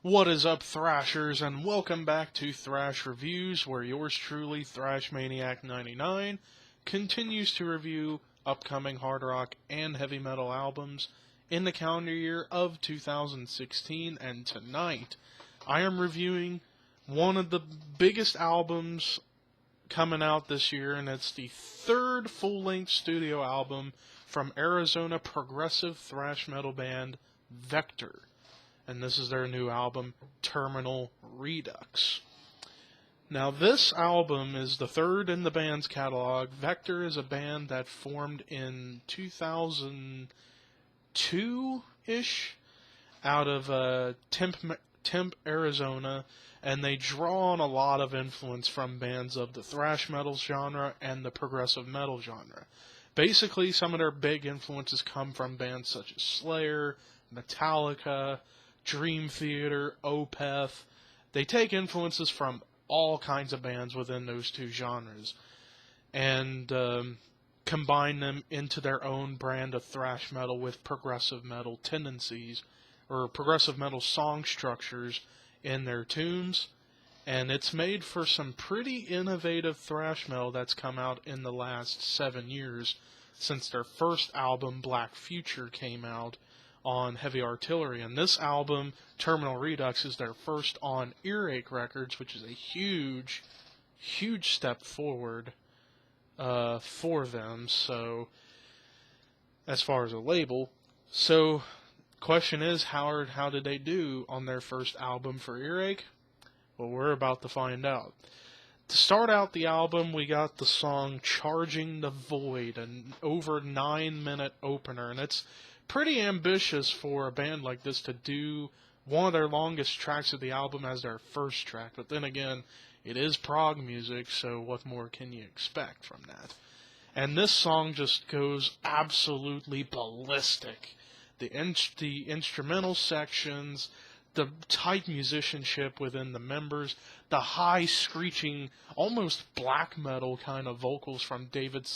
What is up, Thrashers, and welcome back to Thrash Reviews, where yours truly, Thrash Maniac 99, continues to review upcoming hard rock and heavy metal albums in the calendar year of 2016, and tonight I am reviewing one of the biggest albums coming out this year, and it's the third full-length studio album from Arizona progressive thrash metal band Vektor. And this is their new album, Terminal Redux. Now, this album is the third in the band's catalog. Vektor is a band that formed in 2002-ish out of Temp, Arizona, and they draw on a lot of influence from bands of the thrash metal genre and the progressive metal genre. Basically, some of their big influences come from bands such as Slayer, Metallica, Dream Theater, Opeth. They take influences from all kinds of bands within those two genres and combine them into their own brand of thrash metal with progressive metal tendencies or progressive metal song structures in their tunes. And it's made for some pretty innovative thrash metal that's come out in the last 7 years since their first album, Black Future, came out on Heavy Artillery. And this album, Terminal Redux, is their first on EARACHE Records, which is a huge step forward for them, so as far as a label. So, question is, how did they do on their first album for EARACHE? Well, we're about to find out. To start out the album, we got the song Charging the Void, an over 9-minute opener, and it's pretty ambitious for a band like this to do one of their longest tracks of the album as their first track. But then again, it is prog music, so what more can you expect from that? And this song just goes absolutely ballistic. The instrumental sections, the tight musicianship within the members, the high screeching, almost black metal kind of vocals from David.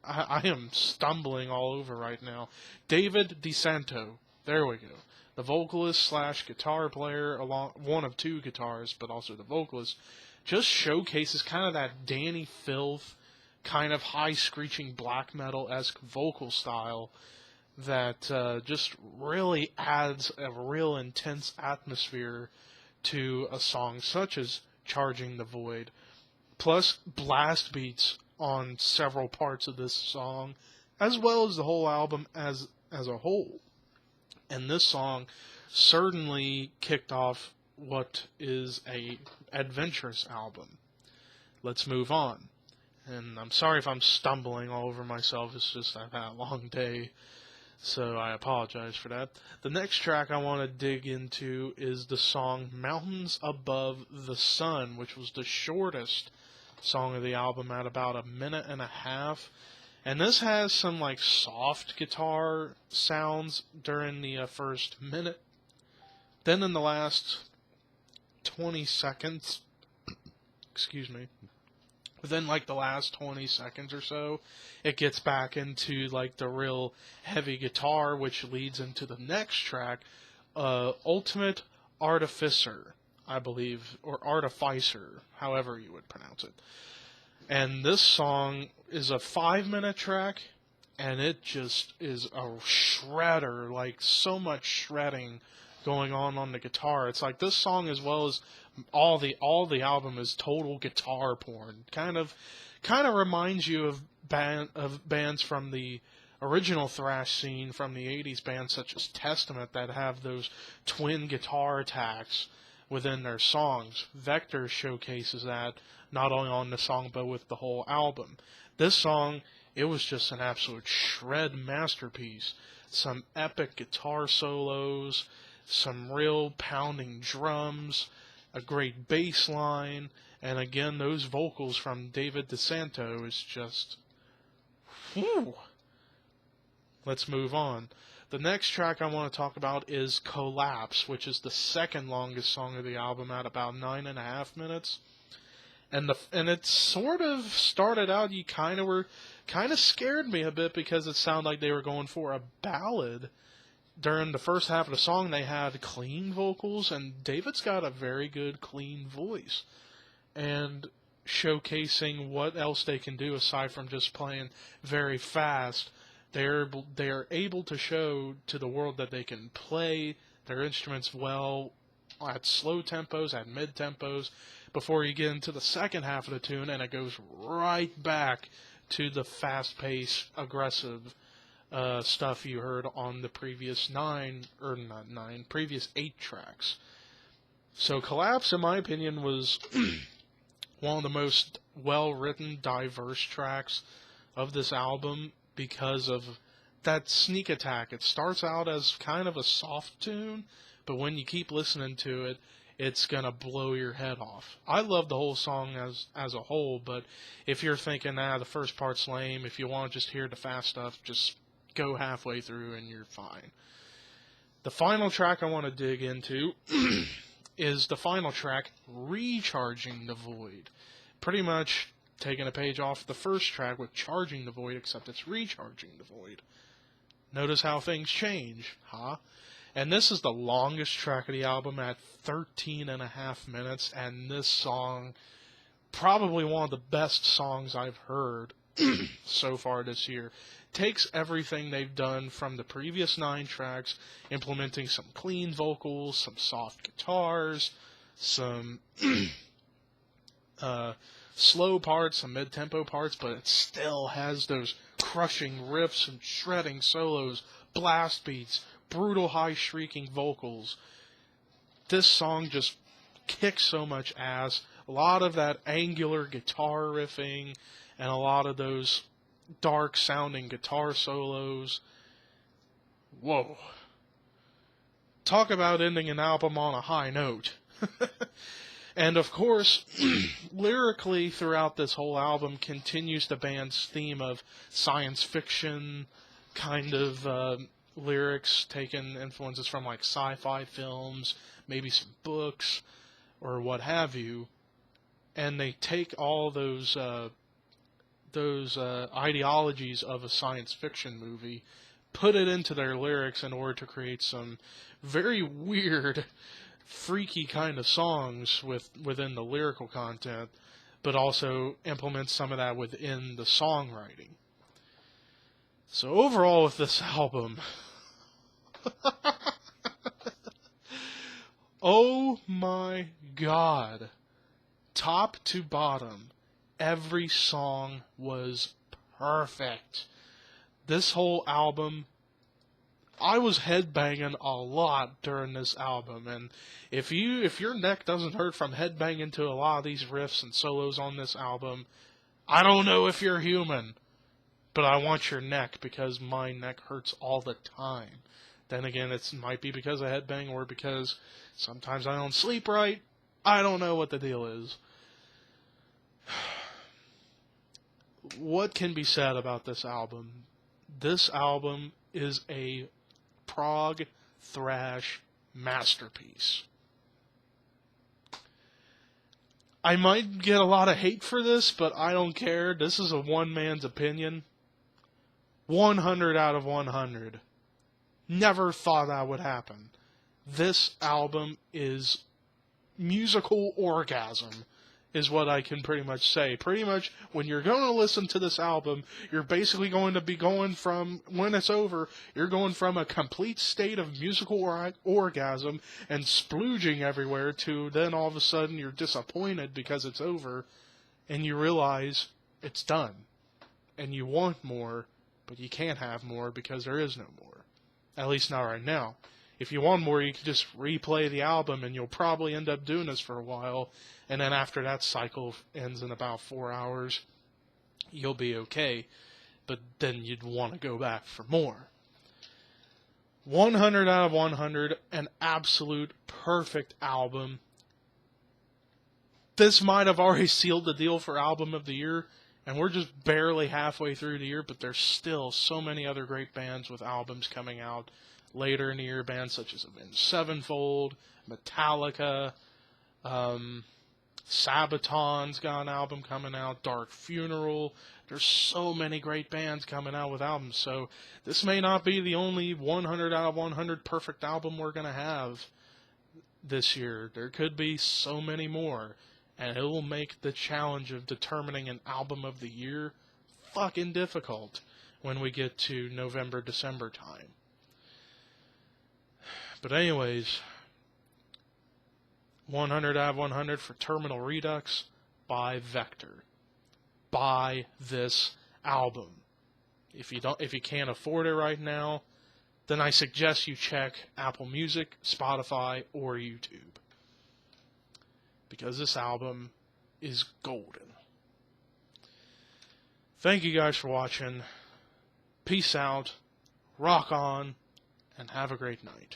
I am stumbling all over right now. David DeSanto. There we go. The vocalist slash guitar player, along one of two guitarists, but also the vocalist, just showcases kind of that Danny Filth, kind of high screeching black metal-esque vocal style that just really adds a real intense atmosphere to a song such as Charging the Void. Plus blast beats on several parts of this song, as well as the whole album as a whole. And this song certainly kicked off what is a adventurous album. Let's move on. And I'm sorry if I'm stumbling all over myself, it's just I've had a long day, so I apologize for that. The next track I want to dig into is the song Mountains Above the Sun, which was the shortest song of the album at about 1.5 minutes. And this has some like soft guitar sounds during the first minute. Then in the last 20 seconds, excuse me, within like the last 20 seconds or so, it gets back into like the real heavy guitar, which leads into the next track, Ultimate Artificer, I believe, or Artificer, however you would pronounce it. And this song is a 5-minute track, and it just is a shredder, like so much shredding going on the guitar. It's like this song, as well as all the album, is total guitar porn. Kind of reminds you of bands from the original thrash scene from the 80s, bands such as Testament that have those twin guitar attacks within their songs. Vektor showcases that not only on the song but with the whole album. This song, it was just an absolute shred masterpiece. Some epic guitar solos, some real pounding drums, a great bass line, and again those vocals from David DeSanto is just whew. Let's move on. The next track I want to talk about is Collapse, which is the second longest song of the album at about 9.5 minutes. And it sort of started out, you kind of scared me a bit because it sounded like they were going for a ballad. during the first half of the song, they had clean vocals, and David's got a very good clean voice. And showcasing what else they can do aside from just playing very fast, they're able to show to the world that they can play their instruments well at slow tempos, at mid tempos, before you get into the second half of the tune, and it goes right back to the fast-paced, aggressive stuff you heard on the previous previous 8 tracks. So Collapse, in my opinion, was one of the most well-written, diverse tracks of this album because of that sneak attack. It starts out as kind of a soft tune, but when you keep listening to it, it's going to blow your head off. I love the whole song as a whole, but if you're thinking, the first part's lame, if you want to just hear the fast stuff, just go halfway through and you're fine. The final track I want to dig into is the final track, Recharging the Void. Pretty much taking a page off the first track with Charging the Void, except it's Recharging the Void. Notice how things change, huh? And this is the longest track of the album at 13 and a half minutes, and this song, probably one of the best songs I've heard so far this year. Takes everything they've done from the previous 9 tracks, implementing some clean vocals, some soft guitars, some slow parts, some mid-tempo parts, but it still has those crushing riffs and shredding solos, blast beats, brutal high shrieking vocals. This song just kicks so much ass. A lot of that angular guitar riffing and a lot of those dark sounding guitar solos. Whoa. Talk about ending an album on a high note. And of course, lyrically throughout this whole album continues the band's theme of science fiction kind of lyrics, taking influences from like sci-fi films, maybe some books, or what have you, and they take all those ideologies of a science fiction movie, put it into their lyrics in order to create some very weird, freaky kind of songs within the lyrical content, but also implement some of that within the songwriting. So overall with this album, oh my god, top to bottom, every song was perfect. This whole album, I was headbanging a lot during this album, and if your neck doesn't hurt from headbanging to a lot of these riffs and solos on this album, I don't know if you're human, but I want your neck because my neck hurts all the time. Then again, it might be because of headbang or because sometimes I don't sleep right. I don't know what the deal is. What can be said about this album? This album is a prog thrash masterpiece. I might get a lot of hate for this, but I don't care. This is a one man's opinion. 100 out of 100. Never thought that would happen. This album is musical orgasm, is what I can pretty much say. Pretty much, when you're going to listen to this album, you're basically going to be going from, when it's over, you're going from a complete state of musical orgasm and splooging everywhere to then all of a sudden you're disappointed because it's over and you realize it's done. And you want more, but you can't have more because there is no more. At least not right now. If you want more, you can just replay the album, and you'll probably end up doing this for a while, and then after that cycle ends in about 4 hours, you'll be okay, but then you'd want to go back for more. 100 out of 100, an absolute perfect album. This might have already sealed the deal for Album of the Year, and we're just barely halfway through the year, but there's still so many other great bands with albums coming out later in the year, bands such as Avenged Sevenfold, Metallica, Sabaton's got an album coming out, Dark Funeral, There's so many great bands coming out with albums, so this may not be the only 100 out of 100 perfect album we're going to have this year. There could be so many more, and it will make the challenge of determining an album of the year fucking difficult when we get to November, December time. But anyways, 100 out of 100 for Terminal Redux by Vektor. Buy this album. If you can't afford it right now, then I suggest you check Apple Music, Spotify, or YouTube. Because this album is golden. Thank you guys for watching. Peace out, rock on, and have a great night.